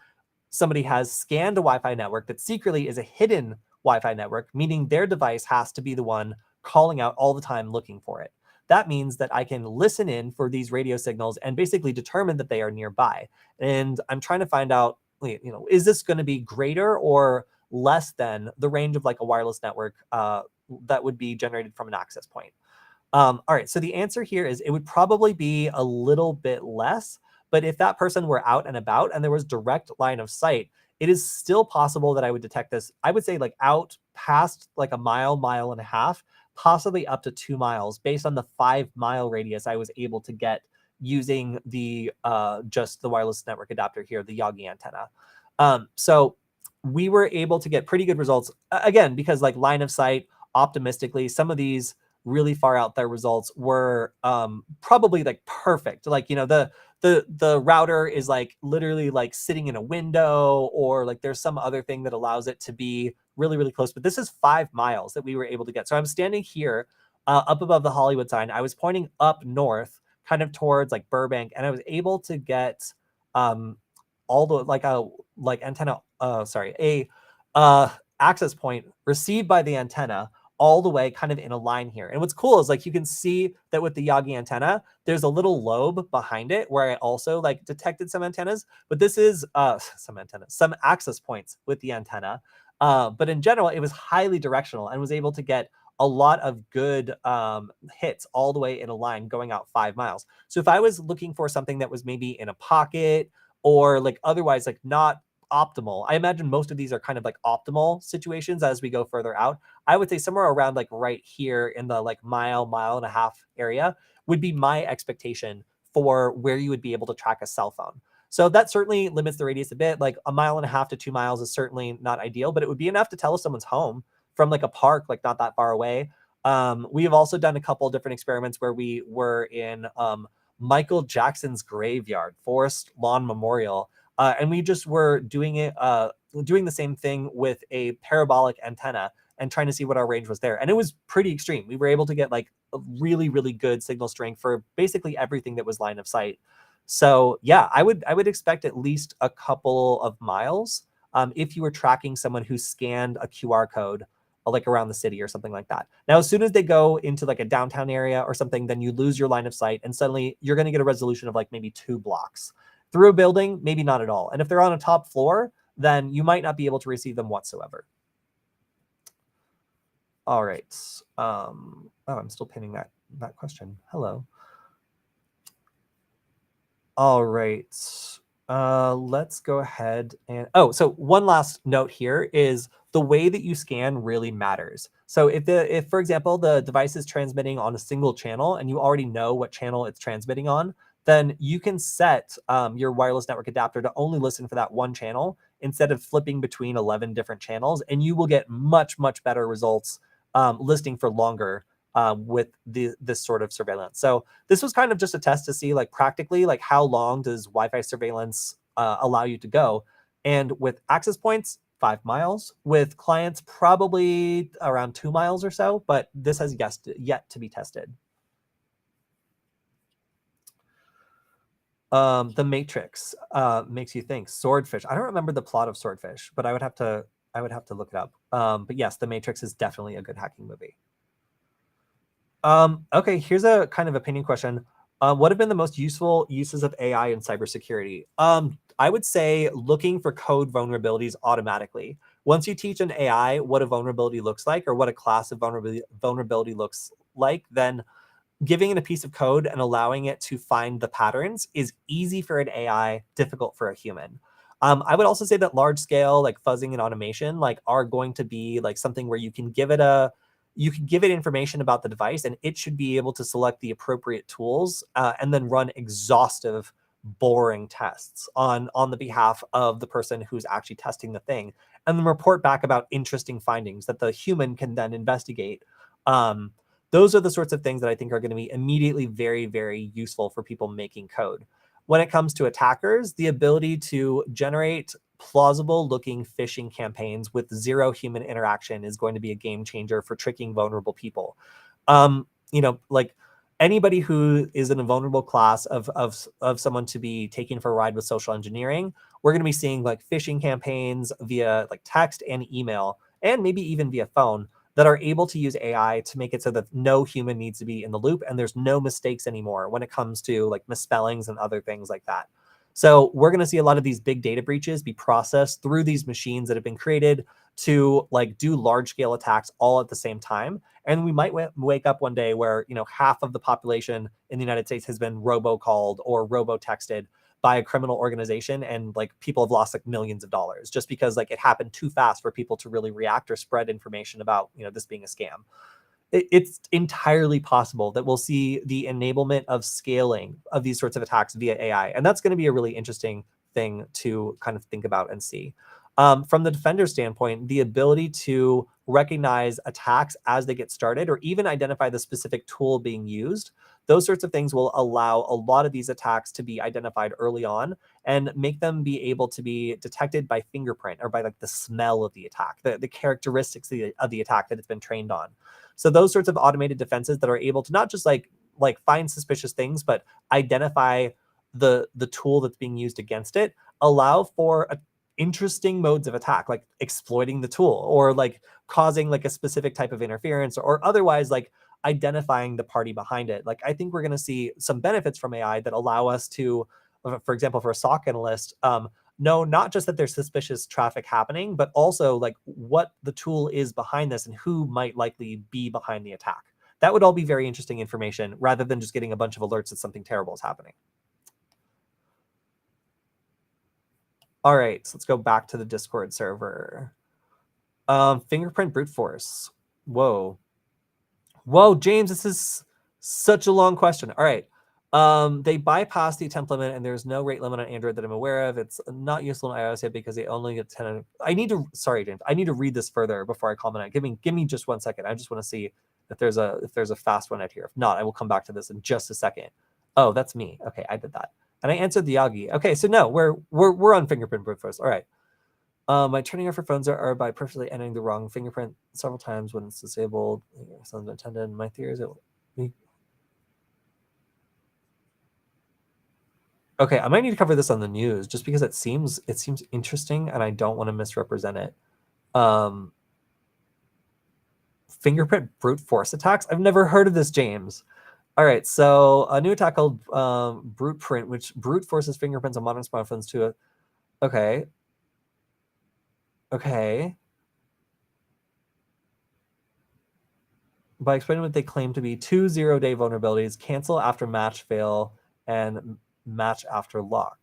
somebody has scanned a Wi-Fi network that secretly is a hidden Wi-Fi network, meaning their device has to be the one calling out all the time looking for it. That means that I can listen in for these radio signals and basically determine that they are nearby. And I'm trying to find out, is this going to be greater or less than the range of like a wireless network that would be generated from an access point? All right, so the answer here is it would probably be a little bit less, but if that person were out and about and there was direct line of sight, it is still possible that I would detect this. I would say like out past like a mile, mile and a half, possibly up to 2 miles based on the 5 mile radius I was able to get using the just the wireless network adapter here, the Yagi antenna. So we were able to get pretty good results again, because like line of sight, optimistically, some of these really far out there results were probably like perfect. Like, the router is like literally like sitting in a window, or like there's some other thing that allows it to be really, really close. But this is 5 miles that we were able to get. So I'm standing here up above the Hollywood sign. I was pointing up north, kind of towards like Burbank, and I was able to get all the like antenna, a access point received by the antenna all the way kind of in a line here. And what's cool is like you can see that with the Yagi antenna, there's a little lobe behind it where I also like detected some antennas, but this is some access points with the antenna. But in general, it was highly directional and was able to get a lot of good hits all the way in a line going out 5 miles. So if I was looking for something that was maybe in a pocket or like otherwise like not optimal, I imagine most of these are kind of like optimal situations as we go further out. I would say somewhere around like right here in the like mile and a half area would be my expectation for where you would be able to track a cell phone. So that certainly limits the radius a bit. Like a mile and a half to 2 miles is certainly not ideal, but it would be enough to tell if someone's home from like a park, like not that far away. We have also done a couple of different experiments where we were in Michael Jackson's graveyard, Forest Lawn Memorial, and we just were doing it, doing the same thing with a parabolic antenna and trying to see what our range was there. And it was pretty extreme. We were able to get like a really, really good signal strength for basically everything that was line of sight. So yeah, I would expect at least a couple of miles if you were tracking someone who scanned a QR code like around the city or something like that. Now, as soon as they go into like a downtown area or something, then you lose your line of sight and suddenly you're going to get a resolution of like maybe 2 blocks. Through a building, maybe not at all. And if they're on a top floor, then you might not be able to receive them whatsoever. All right. Oh, I'm still pinning that question. Hello. All right. Let's go ahead and, so one last note here is the way that you scan really matters. So if for example, the device is transmitting on a single channel and you already know what channel it's transmitting on, then you can set your wireless network adapter to only listen for that one channel instead of flipping between 11 different channels, and you will get much, much better results listening for longer with this sort of surveillance. So this was kind of just a test to see like practically like how long does Wi-Fi surveillance allow you to go. And with access points, 5 miles. With clients, probably around 2 miles or so, but this has yet to be tested. The Matrix makes you think. Swordfish. I don't remember the plot of Swordfish, but I would have to look it up. But yes, The Matrix is definitely a good hacking movie. Okay, here's a kind of opinion question. What have been the most useful uses of AI in cybersecurity? I would say looking for code vulnerabilities automatically. Once you teach an AI what a vulnerability looks like or what a class of vulnerability looks like, then giving it a piece of code and allowing it to find the patterns is easy for an AI, difficult for a human. I would also say that large scale like fuzzing and automation like are going to be like something where you can give it information about the device and it should be able to select the appropriate tools and then run exhaustive, boring tests on the behalf of the person who's actually testing the thing, and then report back about interesting findings that the human can then investigate. Those are the sorts of things that I think are going to be immediately very, very useful for people making code. When it comes to attackers, the ability to generate plausible looking phishing campaigns with zero human interaction is going to be a game changer for tricking vulnerable people. Like anybody who is in a vulnerable class of someone to be taken for a ride with social engineering, we're going to be seeing like phishing campaigns via like text and email, and maybe even via phone, that are able to use AI to make it so that no human needs to be in the loop and there's no mistakes anymore when it comes to like misspellings and other things like that. So we're going to see a lot of these big data breaches be processed through these machines that have been created to like do large scale attacks all at the same time. And we might wake up one day where, half of the population in the United States has been robocalled or robo-texted by a criminal organization, and like people have lost like millions of dollars just because like it happened too fast for people to really react or spread information about this being a scam. It's entirely possible that we'll see the enablement of scaling of these sorts of attacks via AI, and that's going to be a really interesting thing to kind of think about and see. From the defender standpoint, the ability to recognize attacks as they get started or even identify the specific tool being used, those sorts of things will allow a lot of these attacks to be identified early on and make them be able to be detected by fingerprint or by like the smell of the attack, the characteristics of the attack that it's been trained on. So those sorts of automated defenses that are able to not just like find suspicious things, but identify the tool that's being used against it, allow for interesting modes of attack, like exploiting the tool or like causing like a specific type of interference or otherwise like identifying the party behind it. Like I think we're going to see some benefits from AI that allow us to, for example, for a SOC analyst, know not just that there's suspicious traffic happening, but also like what the tool is behind this and who might likely be behind the attack. That would all be very interesting information rather than just getting a bunch of alerts that something terrible is happening. All right, so let's go back to the Discord server. Fingerprint brute force. Whoa, James, this is such a long question. All right. They bypass the attempt limit and there's no rate limit on Android that I'm aware of. It's not useful on iOS yet because they only get 10. Sorry, James, I need to read this further before I comment on it. Give me just 1 second. I just want to see if there's a fast one out here. If not, I will come back to this in just a second. Oh, that's me. Okay, I did that. And I answered the Yagi. Okay, so no, we're on fingerprint brute force. All right. My turning off for phones are by perfectly entering the wrong fingerprint several times when it's disabled. Sounds intended. My theory is okay, I might need to cover this on the news just because it seems interesting and I don't want to misrepresent it. Fingerprint brute force attacks. I've never heard of this, James. All right, so a new attack called brute print, which brute forces fingerprints on modern smartphones to a. Okay. By explaining what they claim to be 2 0-day vulnerabilities, cancel after match fail and match after lock.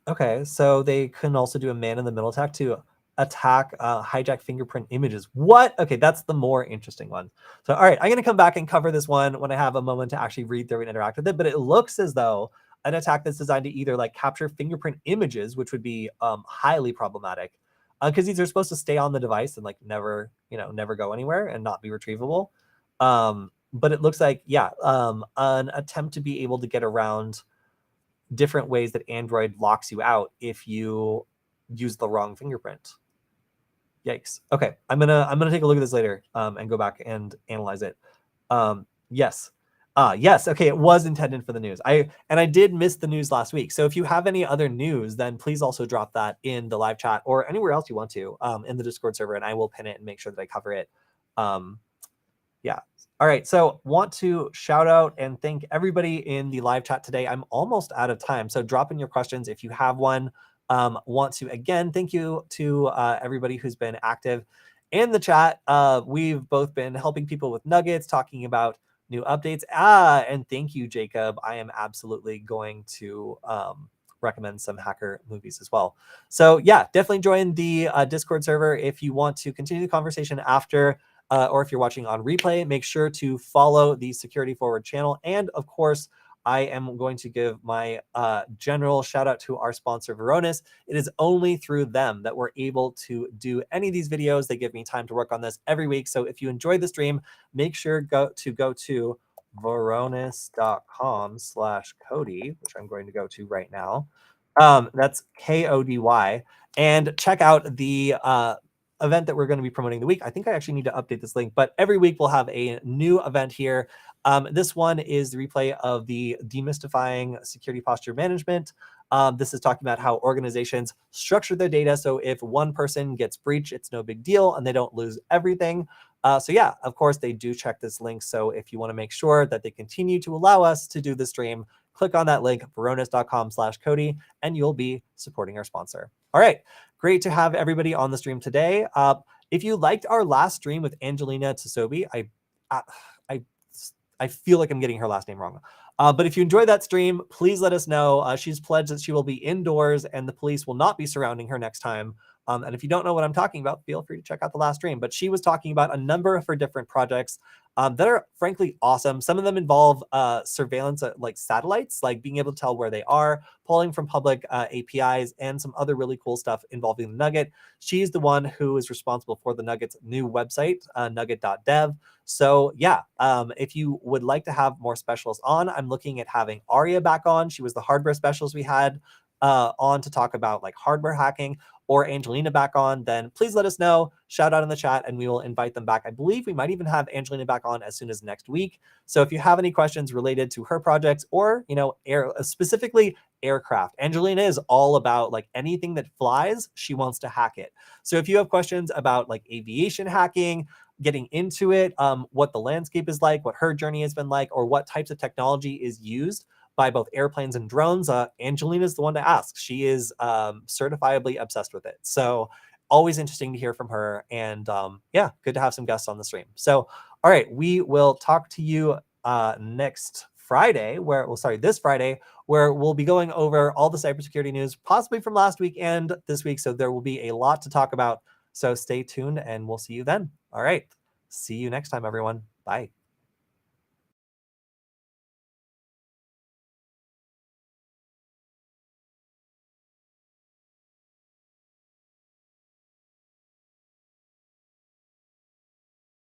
Okay, so they can also do a man-in-the-middle attack to attack hijack fingerprint images. What? Okay, that's the more interesting one. So, all right, I'm going to come back and cover this one when I have a moment to actually read through and interact with it. But it looks as though an attack that's designed to either like capture fingerprint images, which would be highly problematic, because these are supposed to stay on the device and like never go anywhere and not be retrievable. But it looks like, yeah, an attempt to be able to get around different ways that Android locks you out if you use the wrong fingerprint. Yikes. Okay, I'm gonna take a look at this later and go back and analyze it. Yes. Yes. Okay, it was intended for the news. I did miss the news last week. So if you have any other news, then please also drop that in the live chat or anywhere else you want to in the Discord server, and I will pin it and make sure that I cover it. Yeah. All right. So want to shout out and thank everybody in the live chat today. I'm almost out of time. So drop in your questions if you have one. Want to, again, thank you to everybody who's been active in the chat. We've both been helping people with nuggets, talking about new updates. And thank you, Jacob. I am absolutely going to recommend some hacker movies as well. So yeah, definitely join the Discord server if you want to continue the conversation after. Or if you're watching on replay, make sure to follow the Security Forward channel. And of course, I am going to give my general shout out to our sponsor, Varonis. It is only through them that we're able to do any of these videos. They give me time to work on this every week. So if you enjoyed the stream, make sure go to varonis.com/Kody, which I'm going to go to right now. That's KODY. And check out the event that we're going to be promoting the week. I think I actually need to update this link, but every week we'll have a new event here. This one is the replay of the Demystifying Security Posture Management. This is talking about how organizations structure their data. So if one person gets breached, it's no big deal and they don't lose everything. So yeah, of course, they do check this link. So if you want to make sure that they continue to allow us to do the stream, click on that link, varonis.com/Kody, and you'll be supporting our sponsor. All right. Great to have everybody on the stream today. If you liked our last stream with Angelina Tsobi, I feel like I'm getting her last name wrong. But if you enjoyed that stream, please let us know. She's pledged that she will be indoors and the police will not be surrounding her next time. And if you don't know what I'm talking about, feel free to check out the last stream. But she was talking about a number of her different projects that are frankly awesome. Some of them involve surveillance like satellites, like being able to tell where they are, pulling from public APIs, and some other really cool stuff involving the Nugget. She's the one who is responsible for the Nugget's new website, nugget.dev. So yeah, if you would like to have more specialists on, I'm looking at having Aria back on. She was the hardware specialist we had on to talk about like hardware hacking, or Angelina back on, then please let us know. Shout out in the chat and we will invite them back. I believe we might even have Angelina back on as soon as next week. So if you have any questions related to her projects or, specifically aircraft. Angelina is all about like anything that flies, she wants to hack it. So if you have questions about like aviation hacking, getting into it, what the landscape is like, what her journey has been like, or what types of technology is used by both airplanes and drones, Angelina is the one to ask. She is certifiably obsessed with it. So always interesting to hear from her. And yeah, good to have some guests on the stream. So, all right, we will talk to you next Friday, this Friday, where we'll be going over all the cybersecurity news, possibly from last week and this week. So there will be a lot to talk about. So stay tuned and we'll see you then. All right. See you next time, everyone. Bye.